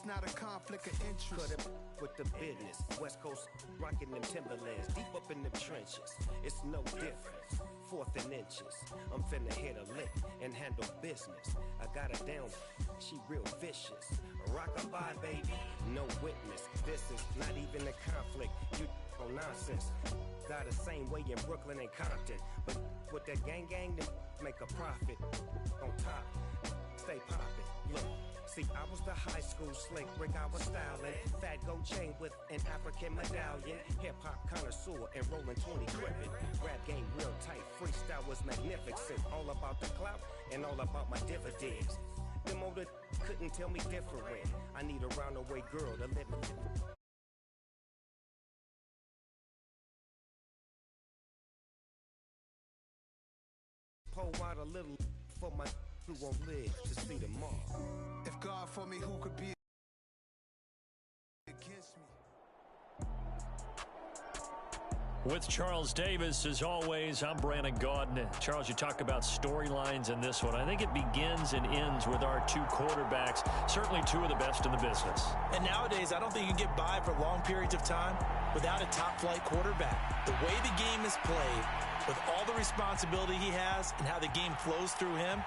It's not a conflict of interest. Cut it with the business. West Coast rocking them Timberlands. Deep up in the trenches. It's no difference. 4th and inches. I'm finna hit a lick and handle business. I got her down. She real vicious. Rock-a-bye, baby. No witness. This is not even a conflict. You on nonsense. Got the same way in Brooklyn and Compton. But with that gang, then make a profit. On top. Stay poppin'. Look. See, I was the high school slick Rick, I was styling. Fat gold chain with an African medallion. Hip-hop connoisseur and rolling 20 crippin'. Rap game real tight, freestyle was magnificent. All about the clout and all about my dividends. Them older couldn't tell me different. I need a roundaway girl to live with. Pull out a little for my who won't live to see tomorrow. If God for me, who could be against me? With Charles Davis, as always, I'm Brandon Gaudin. Charles, you talk about storylines in this one. I think it begins and ends with our two quarterbacks, certainly two of the best in the business. And nowadays, I don't think you can get by for long periods of time without a top-flight quarterback. The way the game is played, with all the responsibility he has and how the game flows through him,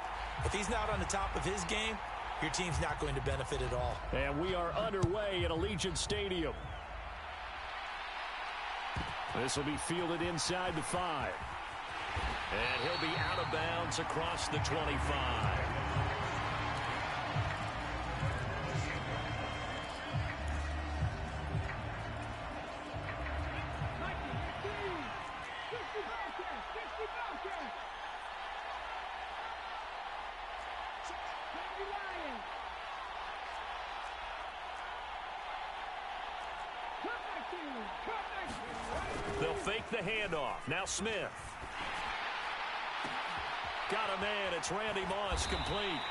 if he's not on the top of his game, your team's not going to benefit at all. And we are underway at Allegiant Stadium. This will be fielded inside the 5. And he'll be out of bounds across the 25. They'll fake the handoff. Now Smith. Got a man. It's Randy Moss complete.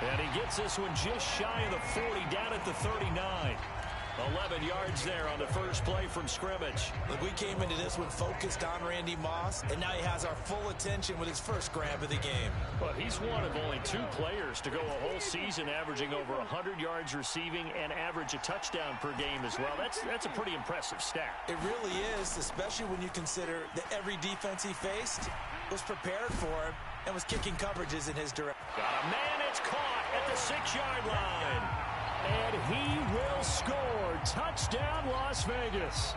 And he gets this one just shy of the 40, down at the 39. 11 yards there on the first play from scrimmage. Look, we came into this one focused on Randy Moss, and now he has our full attention with his first grab of the game. Well, he's one of only 2 players to go a whole season averaging over 100 yards receiving and average a touchdown per game as well. That's a pretty impressive stat. It really is, especially when you consider that every defense he faced was prepared for him and was kicking coverages in his direction. Got a man. It's caught at the 6-yard line. And he will score. Touchdown, Las Vegas.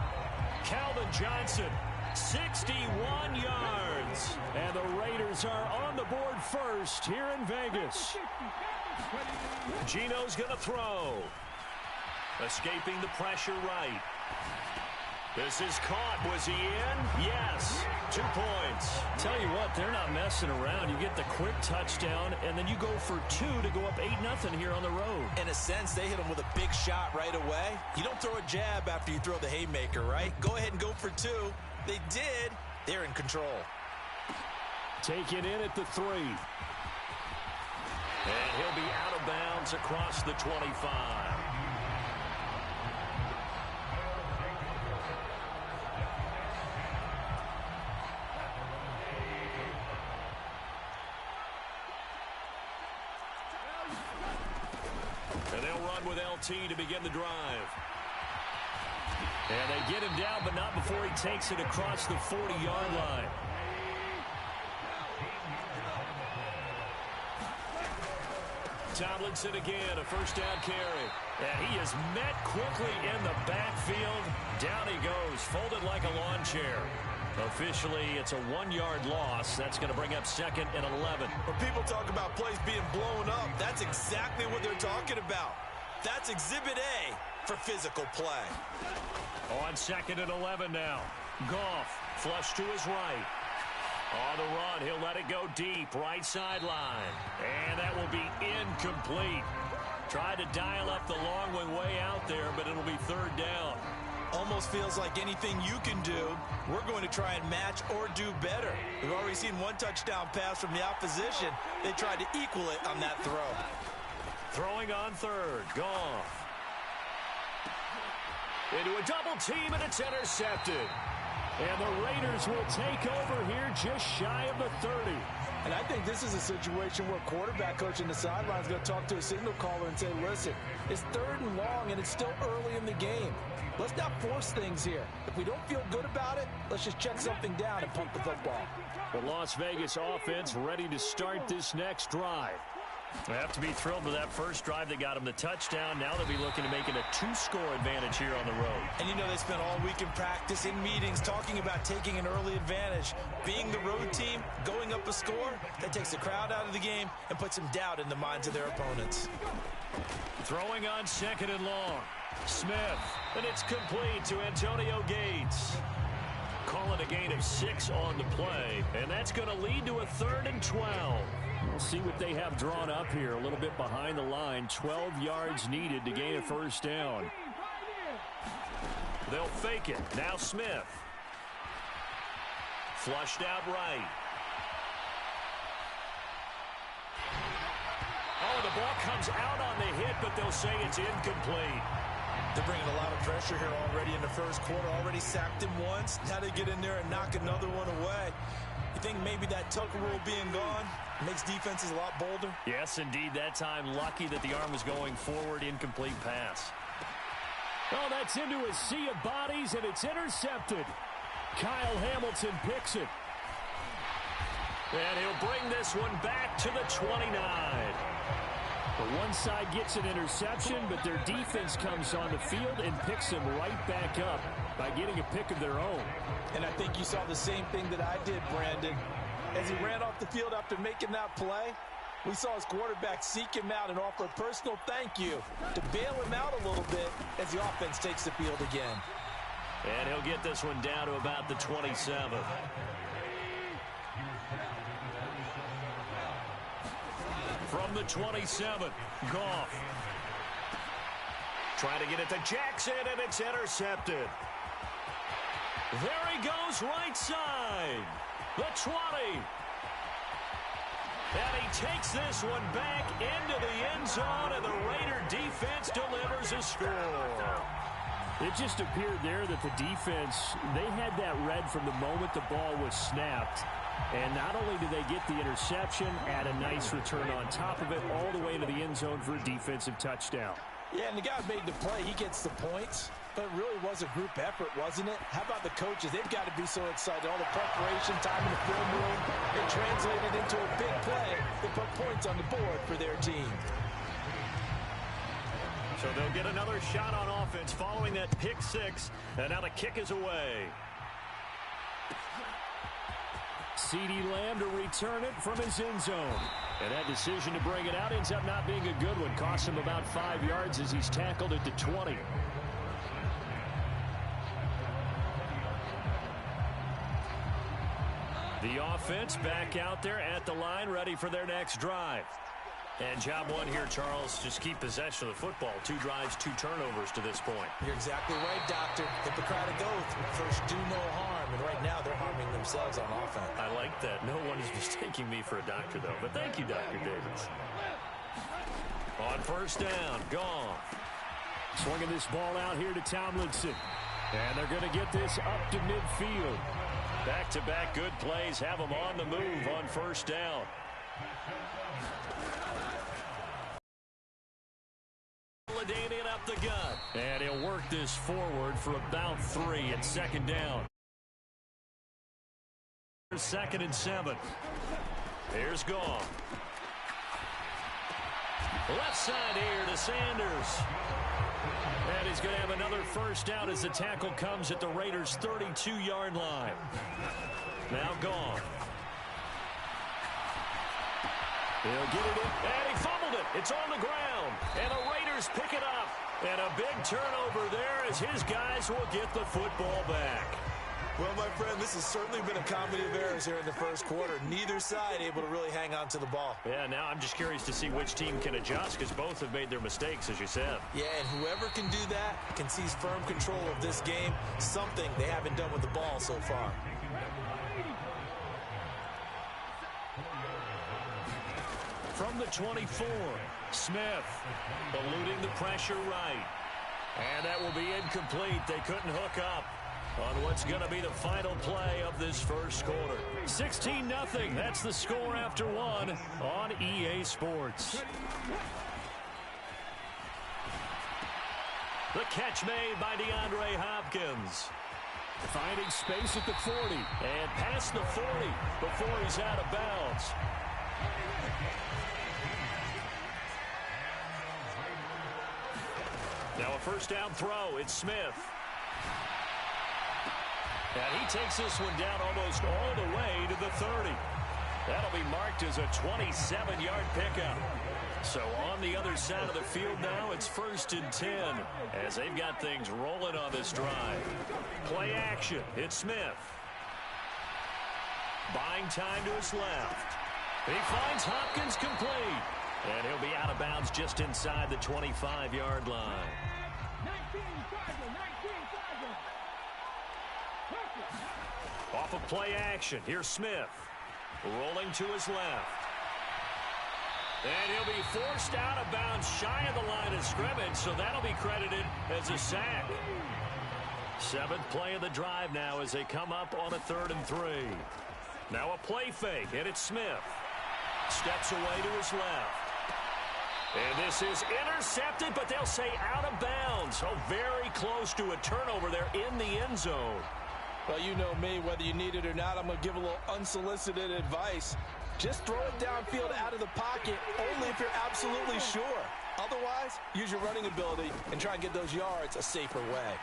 Calvin Johnson, 61 yards. And the Raiders are on the board first here in Vegas. Gino's going to throw. Escaping the pressure right. This is caught. Was he in? Yes. 2 points. Tell you what, they're not messing around. You get the quick touchdown, and then you go for 2 to go up 8-0 here on the road. In a sense, they hit him with a big shot right away. You don't throw a jab after you throw the haymaker, right? Go ahead and go for 2. They did. They're in control. Take it in at the 3. And he'll be out of bounds across the 25. And they'll run with LT to begin the drive. And they get him down, but not before he takes it across the 40-yard line. Tomlinson again, a first down carry. And he is met quickly in the backfield. Down he goes, folded like a lawn chair. Officially, it's a 1-yard loss. That's going to bring up 2nd and 11. When people talk about plays being blown up, that's exactly what they're talking about. That's Exhibit A for physical play. On 2nd and 11 now. Goff, flush to his right. On the run, he'll let it go deep, right sideline. And that will be incomplete. Tried to dial up the long way out there, but it'll be 3rd down. Almost feels like anything you can do, we're going to try and match or do better. We've already seen 1 touchdown pass from the opposition. They tried to equal it on that throw. Throwing on 3rd, Goff. Into a double team, and it's intercepted. And the Raiders will take over here just shy of the 30. And I think this is a situation where quarterback coach in the sideline is going to talk to a signal caller and say, listen, it's 3rd and long and it's still early in the game. Let's not force things here. If we don't feel good about it, let's just check something down and punt the football. The Las Vegas offense ready to start this next drive. They have to be thrilled with that first drive that got them the touchdown. Now they'll be looking to make it a 2-score advantage here on the road. And you know they spent all week in practice, in meetings, talking about taking an early advantage. Being the road team, going up a score, that takes the crowd out of the game and puts some doubt in the minds of their opponents. Throwing on 2nd and long. Smith, and it's complete to Antonio Gates. Call it a gain of 6 on the play, and that's going to lead to a 3rd and 12. We'll see what they have drawn up here. A little bit behind the line. 12 yards needed to gain a first down. They'll fake it. Now Smith. Flushed out right. Oh, the ball comes out on the hit, but they'll say it's incomplete. They're bringing a lot of pressure here already in the first quarter. Already sacked him once. Now they get in there and knock another one away. You think maybe that Tucker rule being gone makes defenses a lot bolder? Yes, indeed. That time, lucky that the arm was going forward. Incomplete pass. Oh, that's into a sea of bodies, and it's intercepted. Kyle Hamilton picks it. And he'll bring this one back to the 29. The one side gets an interception, but their defense comes on the field and picks them right back up by getting a pick of their own. And I think you saw the same thing that I did, Brandon. As he ran off the field after making that play, we saw his quarterback seek him out and offer a personal thank you to bail him out a little bit as the offense takes the field again. And he'll get this one down to about the 27. From the 27, Goff. Trying to get it to Jackson, and it's intercepted. There he goes, right side. The 20. And he takes this one back into the end zone, and the Raider defense delivers a score. It just appeared there that the defense, they had that read from the moment the ball was snapped. And not only did they get the interception, add a nice return on top of it, all the way into the end zone for a defensive touchdown. Yeah, and the guy made the play. He gets the points. But it really was a group effort, wasn't it? How about the coaches? They've got to be so excited. All the preparation, time in the film room, it translated into a big play that put points on the board for their team. So they'll get another shot on offense following that pick six. And now the kick is away. CeeDee Lamb to return it from his end zone. And that decision to bring it out ends up not being a good one. Costs him about 5 yards as he's tackled at the 20. The offense back out there at the line, ready for their next drive. And job one here, Charles, just keep possession of the football. 2 drives, 2 turnovers to this point. You're exactly right, Doctor. Hippocratic oath. First, do no harm. And right now, they're harming themselves on offense. I like that. No one is mistaking me for a doctor, though. But thank you, Dr. Davis. On first down, Goff. Swinging this ball out here to Tomlinson. And they're going to get this up to midfield. Back-to-back good plays have them on the move on first down. Ladanian up the gut. And he'll work this forward for about 3 at second down. 2nd and 7. Here's Goff. Left side here to Sanders. And he's going to have another first down as the tackle comes at the Raiders' 32-yard line. Now Goff. He'll get it in, and he fumbled it. It's on the ground, and the Raiders pick it up. And a big turnover there as his guys will get the football back. Well, my friend, this has certainly been a comedy of errors here in the first quarter. Neither side able to really hang on to the ball. Yeah, now I'm just curious to see which team can adjust because both have made their mistakes, as you said. Yeah, and whoever can do that can seize firm control of this game, something they haven't done with the ball so far. From the 24, Smith eluding the pressure right. And that will be incomplete. They couldn't hook up. on what's going to be the final play of this first quarter. 16-0. That's the score after one on EA Sports. The catch made by DeAndre Hopkins. Finding space at the 40. And past the 40 before he's out of bounds. Now a first down throw. It's Smith. And he takes this one down almost all the way to the 30. That'll be marked as a 27-yard pickup. So on the other side of the field now, it's 1st and 10 as they've got things rolling on this drive. Play action. It's Smith. Buying time to his left. He finds Hopkins complete. And he'll be out of bounds just inside the 25-yard line. Off of play action, here's Smith. Rolling to his left. And he'll be forced out of bounds shy of the line of scrimmage, so that'll be credited as a sack. 7th play of the drive now as they come up on a 3rd and 3. Now a play fake, and it's Smith. Steps away to his left. And this is intercepted, but they'll say out of bounds. So very close to a turnover there in the end zone. Well, you know me, whether you need it or not, I'm going to give a little unsolicited advice. Just throw it downfield out of the pocket, only if you're absolutely sure. Otherwise, use your running ability and try and get those yards a safer way.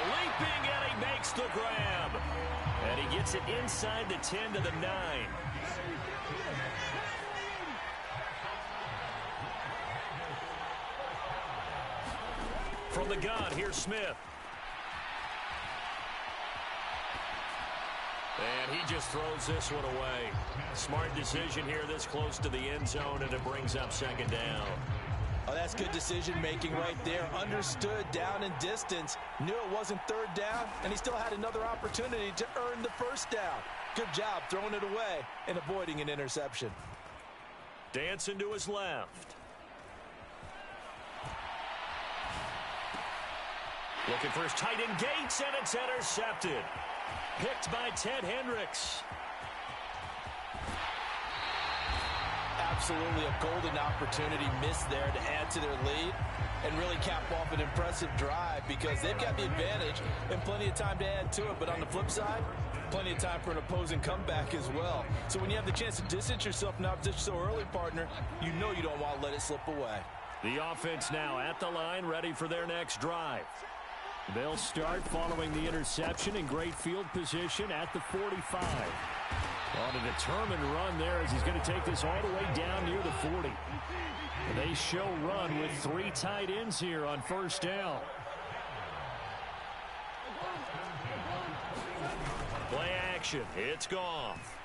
Leaping, and he makes the grab. And he gets it inside the 10 to the 9. From the gun, here's Smith. And he just throws this one away. Smart decision here this close to the end zone, and it brings up 2nd down. Oh, that's good decision-making right there. Understood down and distance. Knew it wasn't 3rd down, and he still had another opportunity to earn the 1st down. Good job throwing it away and avoiding an interception. Dancing to his left. Looking for his tight end Gates, and it's intercepted. Picked by Ted Hendricks. Absolutely a golden opportunity missed there to add to their lead and really cap off an impressive drive because they've got the advantage and plenty of time to add to it. But on the flip side, plenty of time for an opposing comeback as well. So when you have the chance to distance yourself from opposition so early, partner, you know you don't want to let it slip away. The offense now at the line, ready for their next drive. They'll start following the interception in great field position at the 45. On a determined run there as he's going to take this all the way down near the 40. They show run with 3 tight ends here on 1st down. Play action. It's Goff.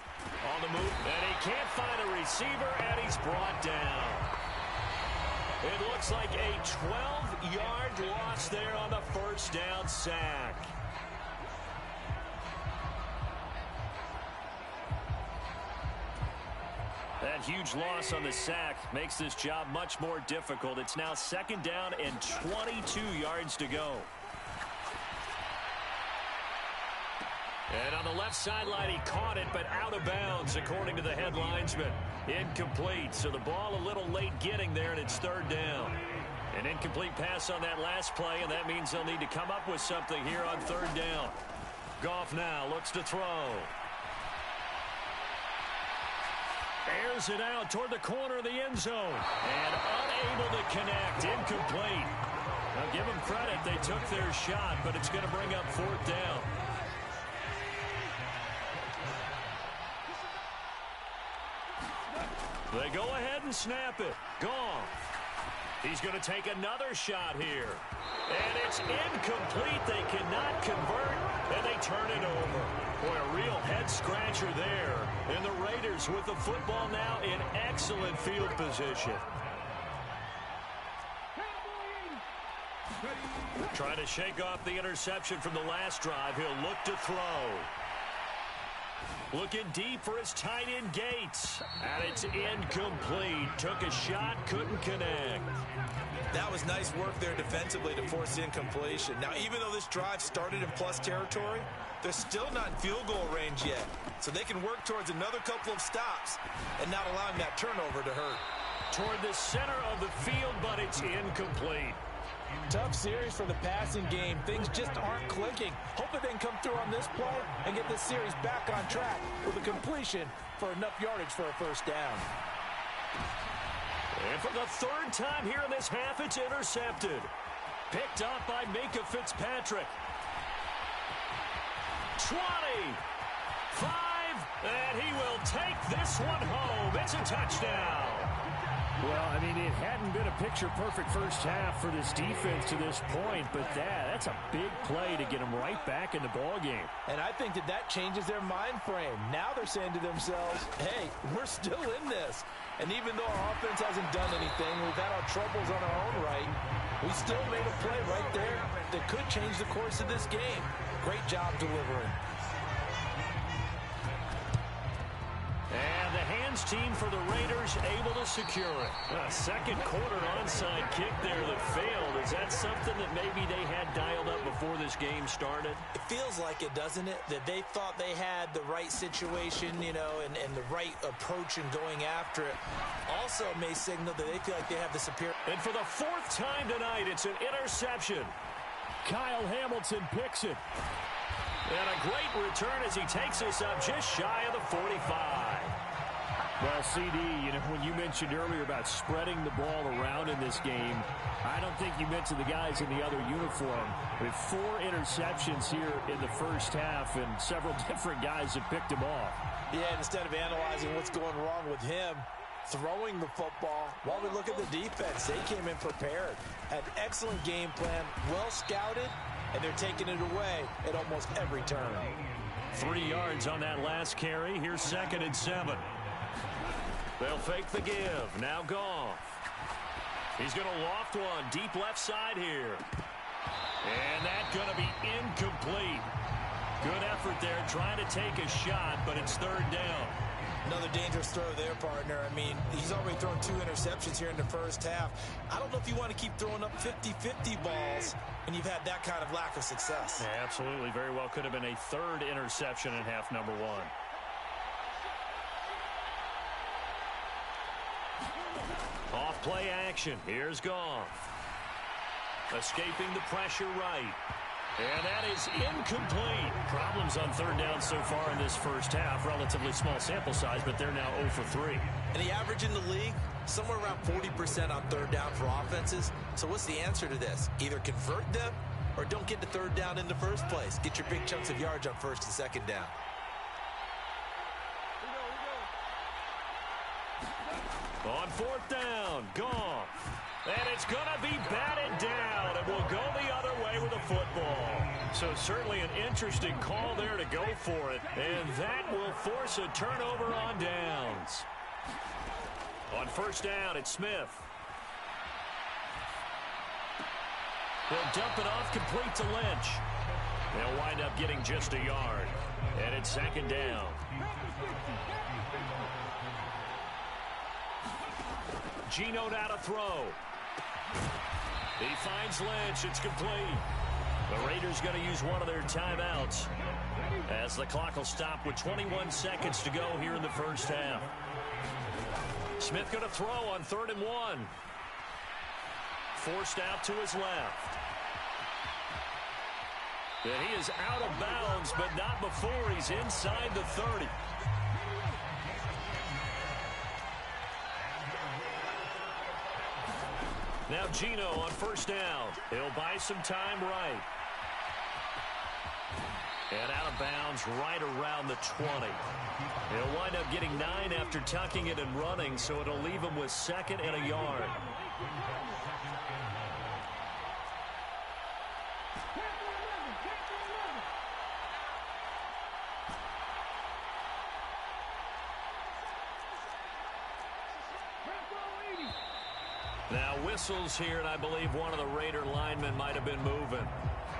On the move, and he can't find a receiver, and he's brought down. It looks like a 12-yard loss there on the 1st down sack. That huge loss on the sack makes this job much more difficult. It's now 2nd down and 22 yards to go. And on the left sideline, he caught it, but out of bounds, according to the head linesman. Incomplete, so the ball a little late getting there, and it's 3rd down. An incomplete pass on that last play, and that means they'll need to come up with something here on 3rd down. Goff now looks to throw. Airs it out toward the corner of the end zone. And unable to connect. Incomplete. Now give them credit. They took their shot, but it's going to bring up 4th down. They go ahead and snap it. Goff. He's going to take another shot here. And it's incomplete. They cannot convert, and they turn it over. Boy, a real head-scratcher there. And the Raiders with the football now in excellent field position. Trying to shake off the interception from the last drive. He'll look to throw. Looking deep for his tight end Gates. And it's incomplete. Took a shot, couldn't connect. That was nice work there defensively to force incompletion. Now, even though this drive started in plus territory, they're still not in field goal range yet. So they can work towards another couple of stops and not allowing that turnover to hurt. Toward the center of the field, but it's incomplete. Tough series for the passing game. Things just aren't clicking. Hoping they can come through on this play and get this series back on track with a completion for enough yardage for a first down. And for the third time here in this half, it's intercepted. Picked up by Minka Fitzpatrick. 20. 5. And he will take this one home. It's a touchdown. Well, I mean, it hadn't been a picture-perfect first half for this defense to this point, but that's a big play to get them right back in the ballgame. And I think that changes their mind frame. Now they're saying to themselves, hey, we're still in this. And even though our offense hasn't done anything, we've had our troubles on our own right, we still made a play right there that could change the course of this game. Great job delivering. And the hands team for the Raiders able to secure it. A second quarter onside kick there that failed. Is that something that maybe they had dialed up before this game started? It feels like it, doesn't it? That they thought they had the right situation, you know, and the right approach in going after it. Also may signal that they feel like they have the superior. And for the fourth time tonight, it's an interception. Kyle Hamilton picks it. And a great return as he takes us up just shy of the 45. Well, CD, you know, when you mentioned earlier about spreading the ball around in this game, I don't think you mentioned the guys in the other uniform. With 4 interceptions here in the first half, and several different guys have picked him off. Yeah, and instead of analyzing what's going wrong with him, throwing the football, while we look at the defense, they came in prepared. Had excellent game plan, well scouted, and they're taking it away at almost every turn. 3 yards on that last carry. Here's 2nd and 7. They'll fake the give. Now Goff. He's going to loft one deep left side here. And that's going to be incomplete. Good effort there trying to take a shot, but it's 3rd down. Another dangerous throw there, partner. I mean, he's already thrown 2 interceptions here in the first half. I don't know if you want to keep throwing up 50-50 balls when you've had that kind of lack of success. Yeah, absolutely. Very well could have been a 3rd interception in half number 1. Off play action. Here's Goff. Escaping the pressure right. And that is incomplete. Problems on 3rd down so far in this first half. Relatively small sample size, but they're now 0 for 3. And the average in the league, somewhere around 40% on 3rd down for offenses. So what's the answer to this? Either convert them or don't get to 3rd down in the first place. Get your big chunks of yards on 1st and 2nd down. On 4th down, Goff. And it's going to be batted down, and will go the other way with a football. So certainly an interesting call there to go for it, and that will force a turnover on downs. On 1st down, it's Smith. He'll dump it off, complete to Lynch. They'll wind up getting just a yard, and it's 2nd down. Geno now to throw. He finds Lynch. It's complete. The Raiders going to use one of their timeouts as the clock will stop with 21 seconds to go here in the first half. Smith going to throw on 3rd and 1. Forced out to his left. And he is out of bounds, but not before he's inside the 30. Now Geno on 1st down. He'll buy some time right. And out of bounds right around the 20. He'll wind up getting 9 after tucking it and running, so it'll leave him with 2nd and a yard. Now whistles here, and I believe one of the Raider linemen might have been moving.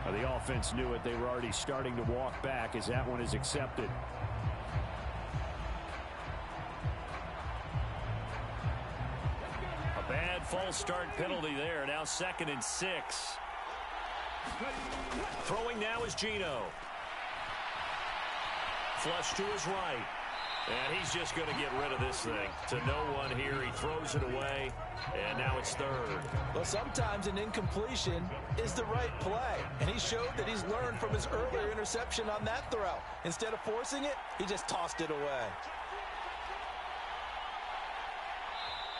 The offense knew it. They were already starting to walk back as that one is accepted. false start penalty there. Now 2nd and 6. Throwing now is Geno. Flush to his right. And he's just going to get rid of this thing. To no one here. He throws it away. And now it's 3rd. Well, sometimes an incompletion is the right play. And he showed that he's learned from his earlier interception on that throw. Instead of forcing it, he just tossed it away.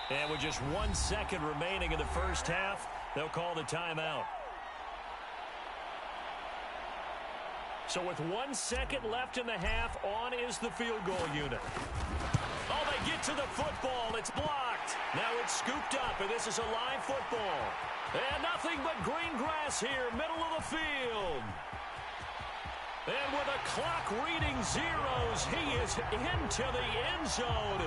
And with just 1 second remaining in the first half, they'll call the timeout. So with 1 second left in the half, on is the field goal unit. Oh, they get to the football. It's blocked. Now it's scooped up, and this is a live football. And nothing but green grass here, middle of the field. And with a clock reading zeros, he is into the end zone.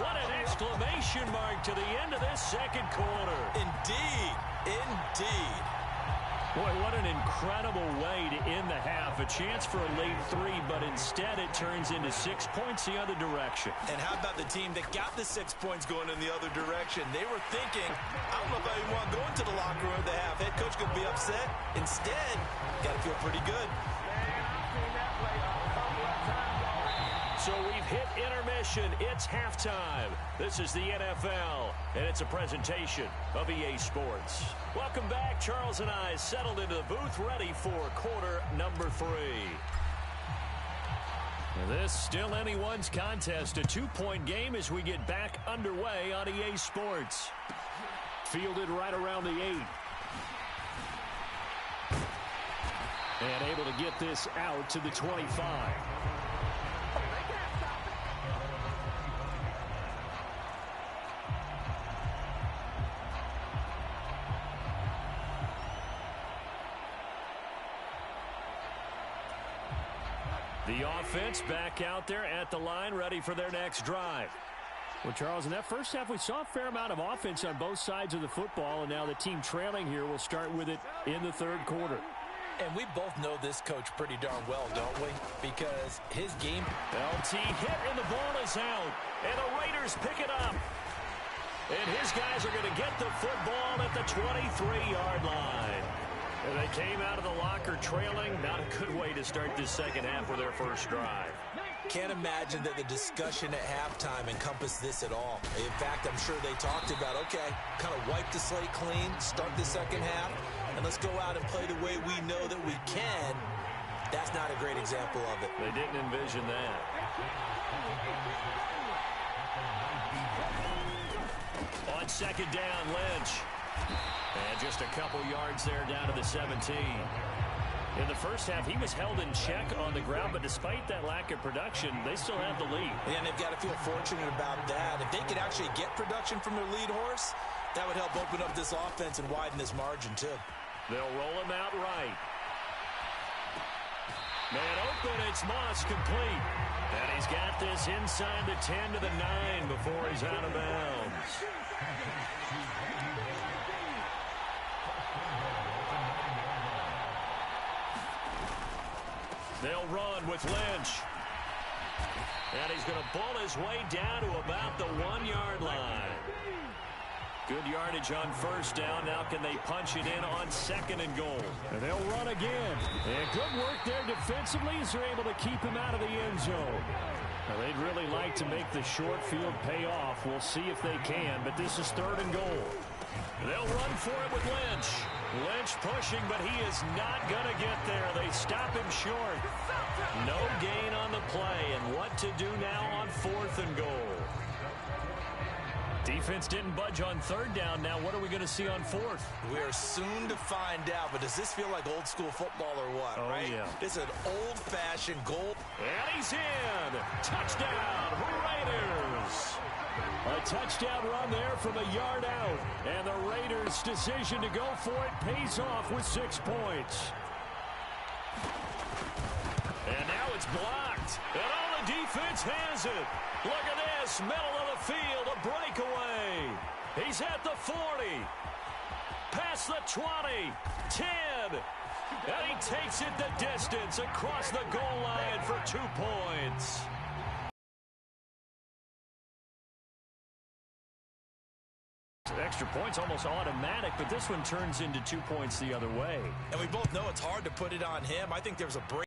What an exclamation mark to the end of this second quarter. Indeed. Indeed. Boy, what an incredible way to end the half. A chance for a late 3, but instead it turns into 6 points the other direction. And how about the team that got the 6 points going in the other direction? They were thinking, I don't know if I even want to go into the locker room at the half. Head coach could be upset. Instead, got to feel pretty good. So we've hit intermission. It's halftime. This is the NFL, and it's a presentation of EA Sports. Welcome back. Charles and I settled into the booth, ready for quarter number 3. This still anyone's contest, a 2-point game as we get back underway on EA Sports. Fielded right around the 8. And able to get this out to the 25. The offense back out there at the line, ready for their next drive. Well, Charles, in that first half, we saw a fair amount of offense on both sides of the football, and now the team trailing here will start with it in the 3rd quarter. And we both know this coach pretty darn well, don't we? Because his game... LT hit, and the ball is out. And the Raiders pick it up. And his guys are going to get the football at the 23-yard line. And they came out of the locker trailing. Not a good way to start this second half with their first drive. Can't imagine that the discussion at halftime encompassed this at all. In fact, I'm sure they talked about, okay, kind of wipe the slate clean, start the second half, and let's go out and play the way we know that we can. That's not a great example of it. They didn't envision that. On second down, Lynch. And just a couple yards there down to the 17. In the first half, he was held in check on the ground, but despite that lack of production, they still have the lead. And they've got to feel fortunate about that. If they could actually get production from their lead horse, that would help open up this offense and widen this margin, too. They'll roll him out right. Man open, it's Moss complete. And he's got this inside the 10 to the 9 before he's out of bounds. They'll run with Lynch. And he's going to bull his way down to about the 1-yard line. Good yardage on first down. Now can they punch it in on 2nd and goal? And they'll run again. And good work there defensively as they're able to keep him out of the end zone. Now, they'd really like to make the short field pay off. We'll see if they can, but this is 3rd and goal. They'll run for it with Lynch. Lynch pushing, but he is not going to get there. They stop him short. No gain on the play, and what to do now on 4th and goal. Defense didn't budge on 3rd down. Now what are we going to see on 4th? We are soon to find out, but does this feel like old school football or what, right? Yeah. This is an old-fashioned goal. And he's in. Touchdown, Raiders. A touchdown run there from a yard out. And the Raiders' decision to go for it pays off with 6 points. And now it's blocked. And all the defense has it. Look at this. Middle of the field. A breakaway. He's at the 40. Past the 20. 10. And he takes it the distance across the goal line for 2 points. extra points, almost automatic, but this one turns into 2 points the other way. And we both know it's hard to put it on him. I think there's a break.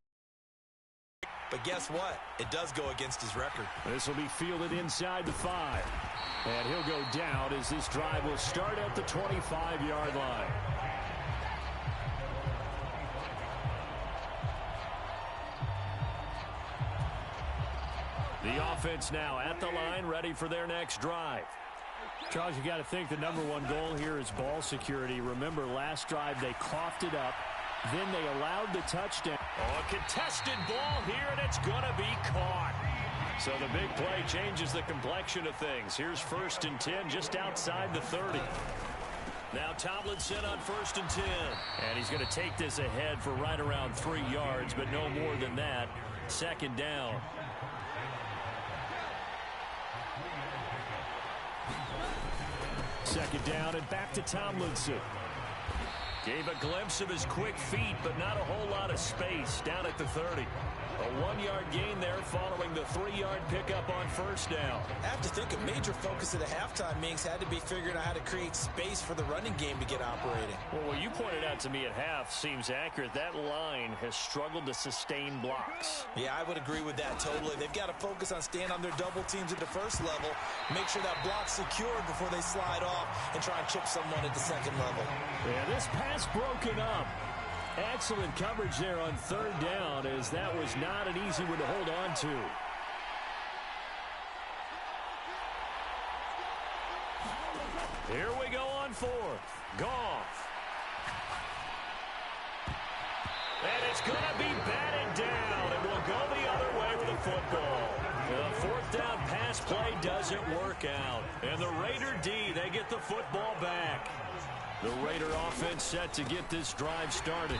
But guess what? It does go against his record. This will be fielded inside the 5. And he'll go down as this drive will start at the 25-yard line. The offense now at the line, ready for their next drive. Charles, you got to think the number one goal here is ball security. Remember, last drive they coughed it up. Then they allowed the touchdown. Oh, a contested ball here, and it's going to be caught. So the big play changes the complexion of things. Here's 1st and 10 just outside the 30. Now Tomlinson on 1st and 10. And he's going to take this ahead for right around 3 yards, but no more than that. 2nd down. Second down and back to Tomlinson. Gave a glimpse of his quick feet, but not a whole lot of space down at the 30. A 1-yard gain there following the 3-yard pickup on 1st down. I have to think a major focus at the halftime, Minks, had to be figuring out how to create space for the running game to get operating. Well, what you pointed out to me at half seems accurate. That line has struggled to sustain blocks. Yeah, I would agree with that totally. They've got to focus on staying on their double teams at the first level, make sure that block's secured before they slide off and try and chip someone at the second level. Yeah, this pass broken up. Excellent coverage there on 3rd down, as that was not an easy one to hold on to. Here we go on 4th. Goff. And it's going to be batted down, and we'll go the other way with the football. The 4th down pass play doesn't work out. And the Raider D, they get the football back. The Raider offense set to get this drive started.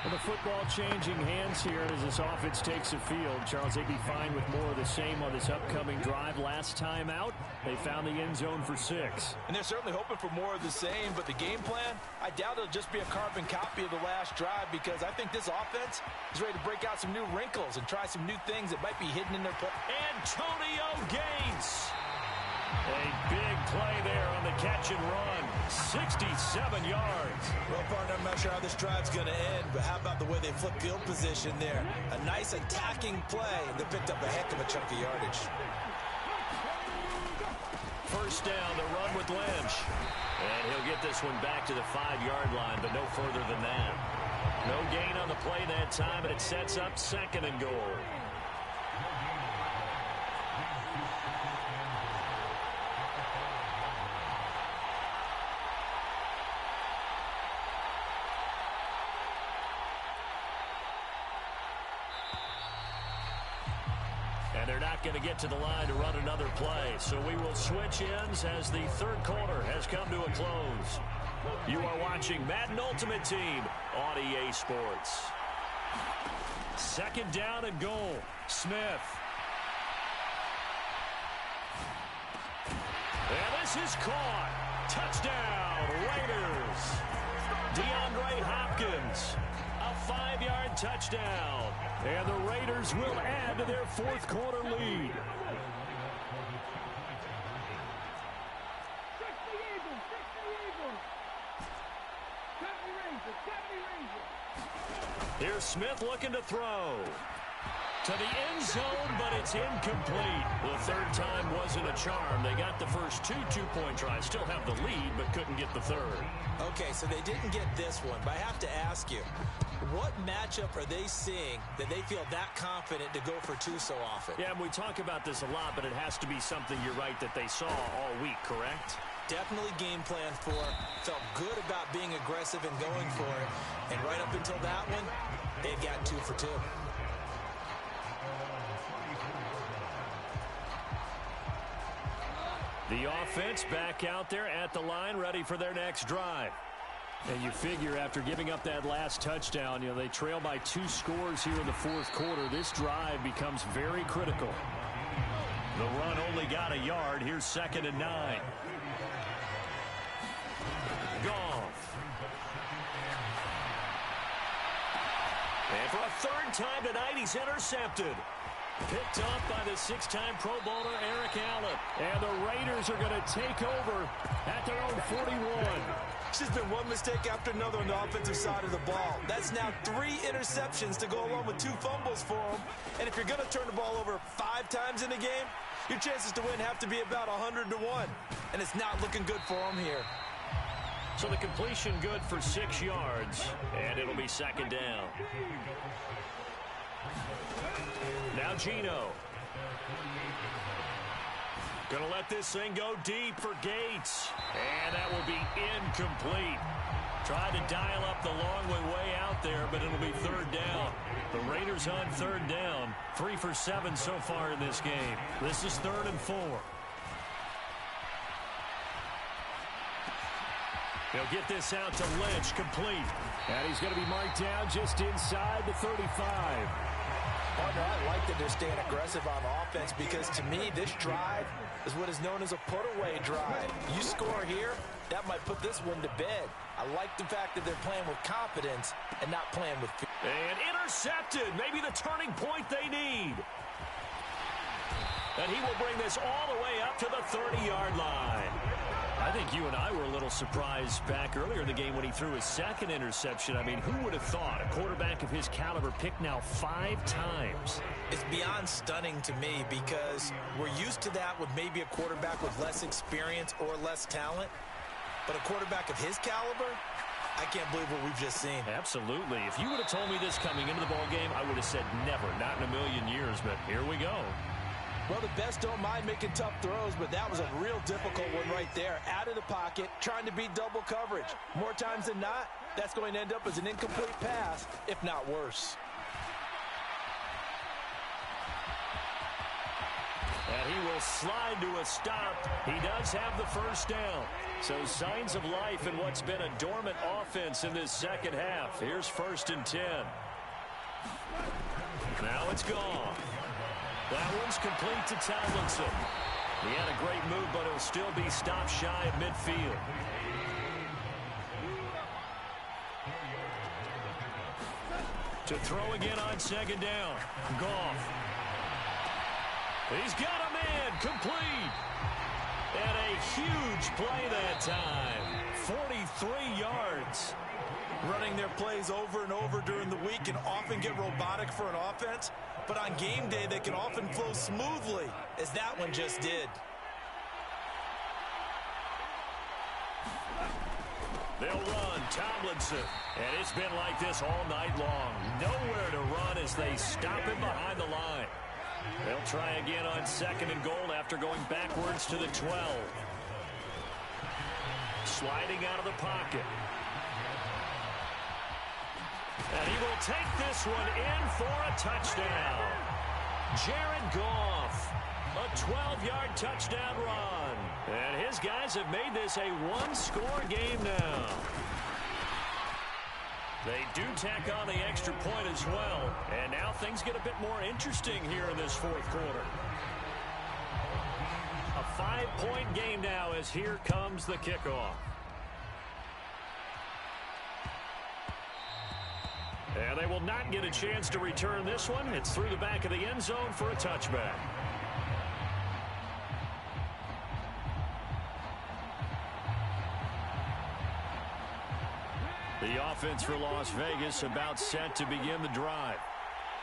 Well, the football changing hands here as this offense takes the field. Charles, they'd be fine with more of the same on this upcoming drive. Last time out, they found the end zone for 6. And they're certainly hoping for more of the same, but the game plan, I doubt it'll just be a carbon copy of the last drive, because I think this offense is ready to break out some new wrinkles and try some new things that might be hidden in their play. Antonio Gates. A big play there on the catch and run. 67 yards. Well, partner, I'm not sure how this drive's going to end, but how about the way they flip field position there? A nice attacking play, and they picked up a heck of a chunk of yardage. 1st down, the run with Lynch. And he'll get this one back to the 5-yard line, but no further than that. No gain on the play that time, and it sets up 2nd and goal. They're not going to get to the line to run another play, so we will switch ends as the 3rd quarter has come to a close. You are watching Madden Ultimate Team on EA Sports. 2nd down and goal. Smith. And this is caught. Touchdown, Raiders. DeAndre Hopkins. A 5-yard touchdown. And the Raiders will add to their 4th quarter lead. Here's Smith looking to throw. To the end zone, but it's incomplete. The 3rd time wasn't a charm. They got the first 2 two-point tries. Still have the lead, but couldn't get the 3rd. Okay, so they didn't get this one, but I have to ask you, what matchup are they seeing that they feel that confident to go for 2 so often? Yeah, and we talk about this a lot, but it has to be something, you're right, that they saw all week, correct? Definitely game plan for, felt good about being aggressive and going for it. And right up until that one, they've got 2 for 2. The offense back out there at the line, ready for their next drive. And you figure after giving up that last touchdown, they trail by 2 scores here in the 4th quarter. This drive becomes very critical. The run only got a yard. Here's 2nd and 9. Goff. And for a 3rd time tonight, he's intercepted. Picked off by the 6-time Pro Bowler Eric Allen. And the Raiders are going to take over at their own 41. It's just been one mistake after another on the offensive side of the ball. That's now 3 interceptions to go along with 2 fumbles for him. And if you're going to turn the ball over 5 times in a game, your chances to win have to be about 100 to 1. And it's not looking good for him here. So the completion good for 6 yards, and it'll be second down. Now Geno. Going to let this thing go deep for Gates. And that will be incomplete. Tried to dial up the long way out there, but it'll be third down. The Raiders on third down. 3 for 7 so far in this game. This is 3rd and 4. He'll get this out to Lynch, complete. And he's going to be marked down just inside the 35. Partner, I like that they're staying aggressive on offense because, to me, this drive is what is known as a put-away drive. You score here, that might put this one to bed. I like the fact that they're playing with confidence and not playing with fear. And intercepted. Maybe the turning point they need. And he will bring this all the way up to the 30-yard line. I think you and I were a little surprised back earlier in the game when he threw his 2nd interception. I mean, who would have thought a quarterback of his caliber picked now 5 times? It's beyond stunning to me because we're used to that with maybe a quarterback with less experience or less talent. But a quarterback of his caliber, I can't believe what we've just seen. Absolutely. If you would have told me this coming into the ball game, I would have said never, not in a million years. But here we go. Well, the best don't mind making tough throws, but that was a real difficult one right there. Out of the pocket, trying to beat double coverage. More times than not, that's going to end up as an incomplete pass, if not worse. And he will slide to a stop. He does have the first down. So signs of life in what's been a dormant offense in this second half. Here's 1st and 10. Now it's gone. That one's complete to Tomlinson. He had a great move, but he'll still be stopped shy of midfield. To throw again on 2nd down. Goff. He's got a man, complete. And a huge play that time. 43 yards. Running their plays over and over during the week can often get robotic for an offense, but on game day they can often flow smoothly, as that one just did. They'll run, Tomlinson. And it's been like this all night long. Nowhere to run as they stop him behind the line. They'll try again on 2nd and goal after going backwards to the 12. Sliding out of the pocket. And he will take this one in for a touchdown. Jared Goff, a 12-yard touchdown run. And his guys have made this a one-score game now. They do tack on the extra point as well. And now things get a bit more interesting here in this 4th quarter. A 5-point game now as here comes the kickoff. And they will not get a chance to return this one. It's through the back of the end zone for a touchback. The offense for Las Vegas about set to begin the drive.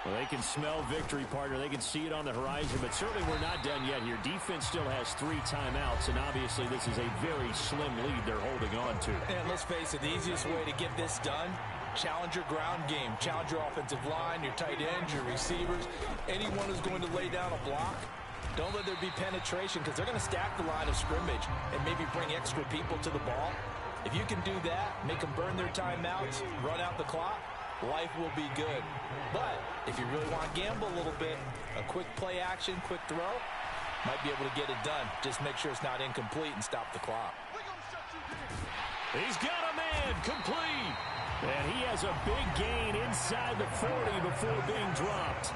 Well, they can smell victory, partner. They can see it on the horizon, but certainly we're not done yet here. Defense still has 3 timeouts, and obviously this is a very slim lead they're holding on to. And let's face it, the easiest way to get this done, challenge your ground game. Challenge your offensive line, your tight ends, your receivers, anyone who's going to lay down a block. Don't let there be penetration because they're going to stack the line of scrimmage and maybe bring extra people to the ball. If you can do that, make them burn their timeouts, run out the clock, life will be good. But if you really want to gamble a little bit, a quick play action, quick throw, might be able to get it done. Just make sure it's not incomplete and stop the clock. He's got a man, complete. And he has a big gain inside the 40 before being dropped.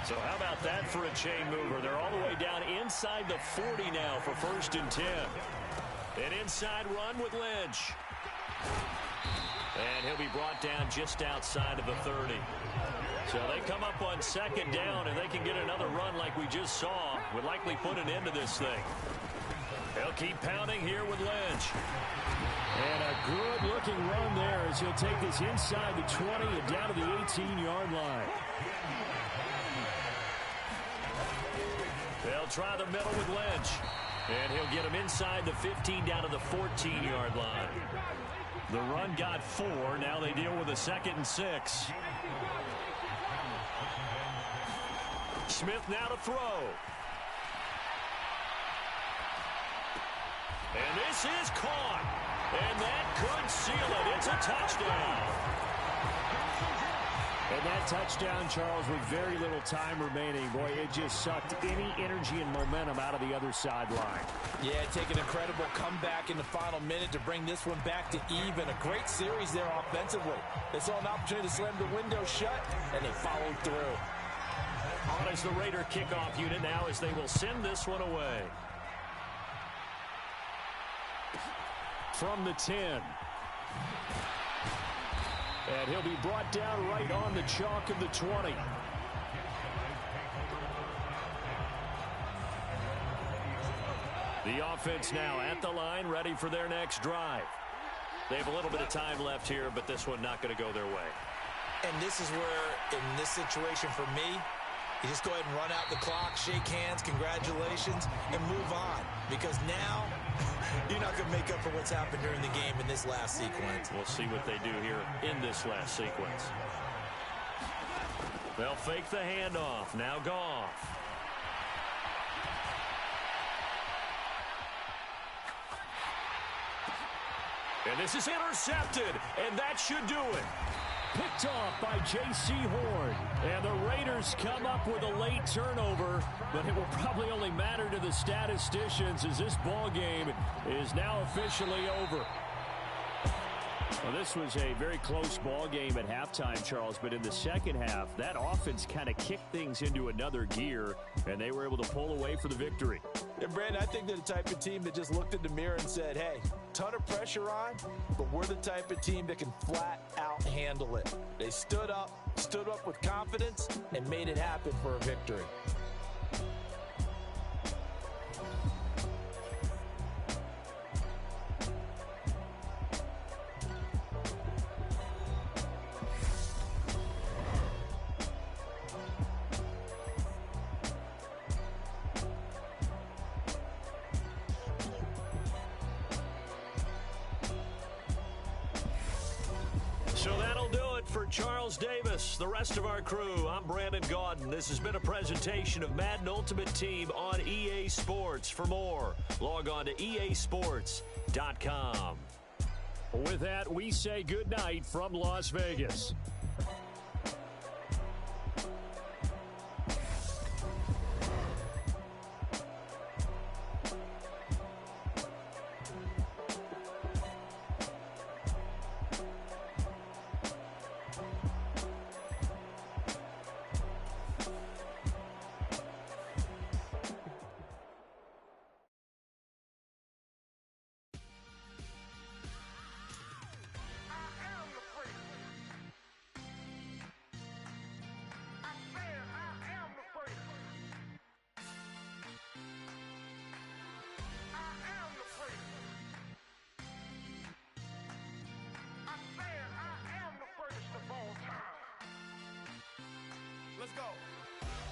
So how about that for a chain mover? They're all the way down inside the 40 now for 1st and 10. An inside run with Lynch. And he'll be brought down just outside of the 30. So they come up on second down, and they can get another run like we just saw. Would likely put an end to this thing. They'll keep pounding here with Lynch. And a good-looking run there as he'll take this inside the 20 and down to the 18-yard line. They'll try the middle with Lynch. And he'll get him inside the 15 down to the 14-yard line. The run got 4. Now they deal with a 2nd and 6. Smith now to throw. And this is caught. And that could seal it. It's a touchdown. And that touchdown, Charles, with very little time remaining. Boy, it just sucked any energy and momentum out of the other sideline. Yeah, take an incredible comeback in the final minute to bring this one back to even. A great series there offensively. They saw an opportunity to slam the window shut, and they followed through. On is the Raider kickoff unit now as they will send this one away. From the 10. And he'll be brought down right on the chalk of the 20. The offense now at the line, ready for their next drive. They have a little bit of time left here, but this one not going to go their way. And this is where, in this situation for me, you just go ahead and run out the clock, shake hands, congratulations, and move on. Because now, you're not going to make up for what's happened during the game in this last sequence. We'll see what they do here in this last sequence. They'll fake the handoff. Now Goff. And this is intercepted, and that should do it. Picked off by J.C. Horn. And the Raiders come up with a late turnover, but it will probably only matter to the statisticians as this ball game is now officially over. Well, this was a very close ball game at halftime, Charles, but in the second half, that offense kind of kicked things into another gear, and they were able to pull away for the victory. Yeah, Brandon, I think they're the type of team that just looked in the mirror and said, hey, ton of pressure on, but we're the type of team that can flat out handle it. They stood up with confidence, and made it happen for a victory. So that'll do it for Charles Davis, the rest of our crew. I'm Brandon Gaudin. This has been a presentation of Madden Ultimate Team on EA Sports. For more, log on to easports.com. With that, we say good night from Las Vegas. Let's go.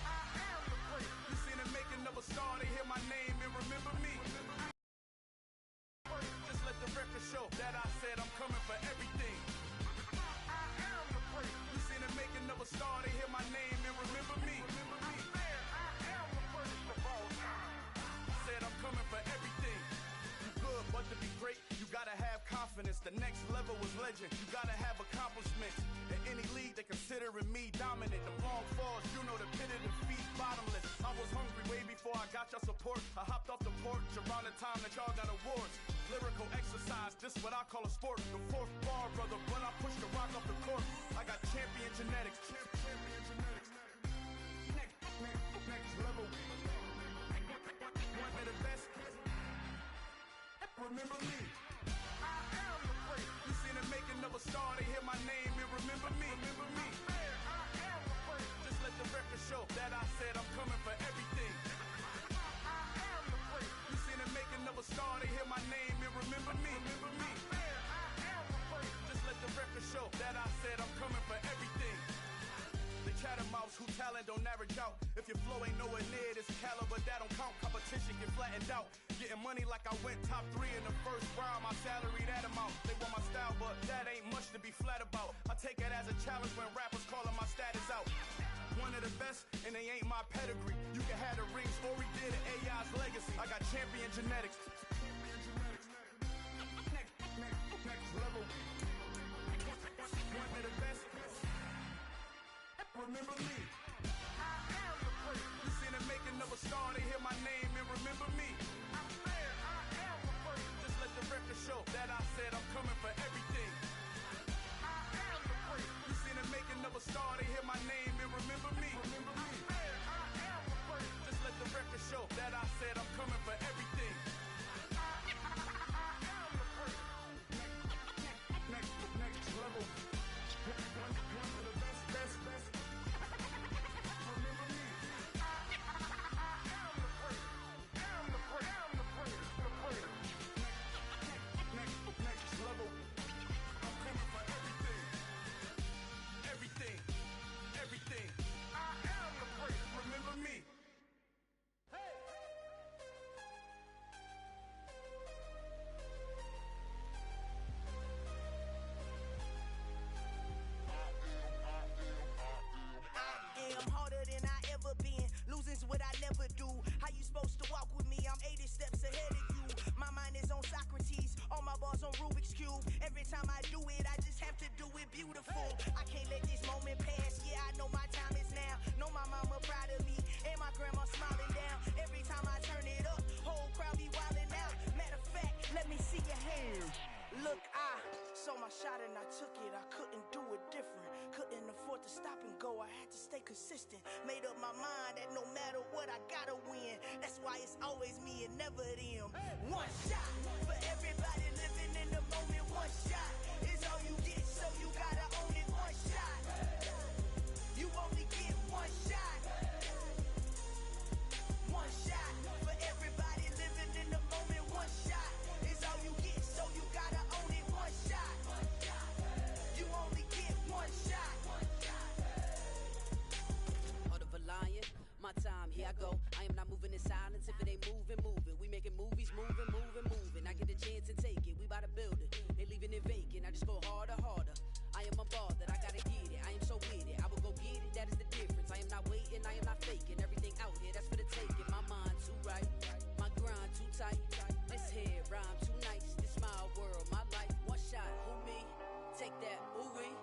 I am the great. You seen the making of a star, they hear my name and remember me. Just let the record show that I said I'm coming for everything. I am the great. You seen the making of a star, they hear my name and remember me. I am the greatest of all time. Said I'm coming for everything. You good, but to be great, you gotta have confidence. The next level was legend. You gotta have accomplishments. In any league, they considering me dominant. The wrong falls, you know the pit of defeat, bottomless. I was hungry way before I got your support. I hopped off the porch around the time that y'all got awards. Lyrical exercise, this what I call a sport. The fourth bar, brother, when I push the rock off the court. I got champion genetics. Champion genetics. Next level. One of the best. Remember me. I am the great. You seen the making of a star, they hear my name and remember me. Remember me. I am the great. if your flow ain't nowhere near this caliber, that don't count. Competition get flattened out. Getting money like I went top 3 in the first round. My salary that amount. They want my style, but that ain't much to be flat about. I take it as a challenge when rappers calling my status out. One of the best, and they ain't my pedigree. You can have the rings, or we did it, AI's legacy. I got champion genetics. Next level. One of the best. Remember me. I am the prince. You seen the making of a star, they hear my name and remember me. I'm fair, I am the prince. Just let the record show that I said I'm coming for everything. I am the prince. You seen the making of a star, they hear my name and remember me. I'm fair, I am the prince. Just let the record show that I said I'm coming for everything. I am the prince. Next level. One of the best. Remember me. I am the prince. I'm the prince. The prince. Next level. I'm coming for everything. Everything. I am the prince. Remember me. Losing's what I never do. How you supposed to walk with me? I'm 80 steps ahead of you. My mind is on Socrates, all my bars on Rubik's Cube. Every time I do it, I just have to do it beautiful. I can't let this moment pass. Yeah, I know my time is now. Know my mama proud of me, and my grandma smiling down. Every time I turn it up, whole crowd be wilding out. Matter of fact, let me see your hands. Look, I saw my shot and I took it. I couldn't do it different. Couldn't afford to stop and go. I had to stay consistent. Made up my mind that no matter what, I gotta win. That's why it's always me and never them. One shot for everybody living in the moment. One shot is all you get, so you gotta own it. One shot. You only get one shot. One shot for everybody living in the moment. One shot is all you get, so you gotta own it. One shot. You only get one shot. Heart of a lion, my time, here I go. I am not moving in silence. If it ain't moving, move it. We making movies, moving. I get a chance and take it. We bout to build it. They leaving it vacant. I just go harder. I am a ball that I gotta get it. I am so with it. I will go get it. That is the difference. I am not waiting. I am not faking. Everything out here, that's for the taking. My mind too right. My grind too tight. This here rhyme too nice. This my world, my life. One shot, who me? Take that, ooh wee.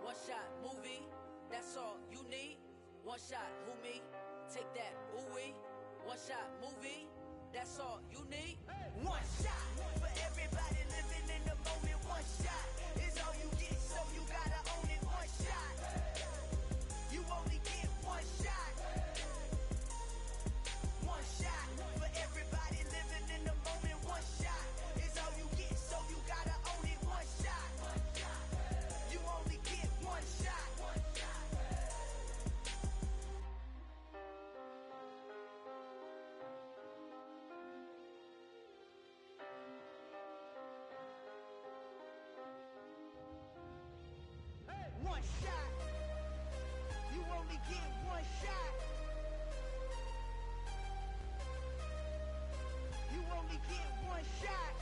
One shot, movie. That's all you need. One shot, who me? Take that, ooh wee. One shot, movie. That's all you need. One shot for everybody living in the moment. One shot is all you get, so you gotta own it. One shot. You only get one shot. One shot for everybody living in the moment. One shot is all you get, so you gotta own it. One shot. You only get one shot. One shot. You only get one shot. You only get one shot.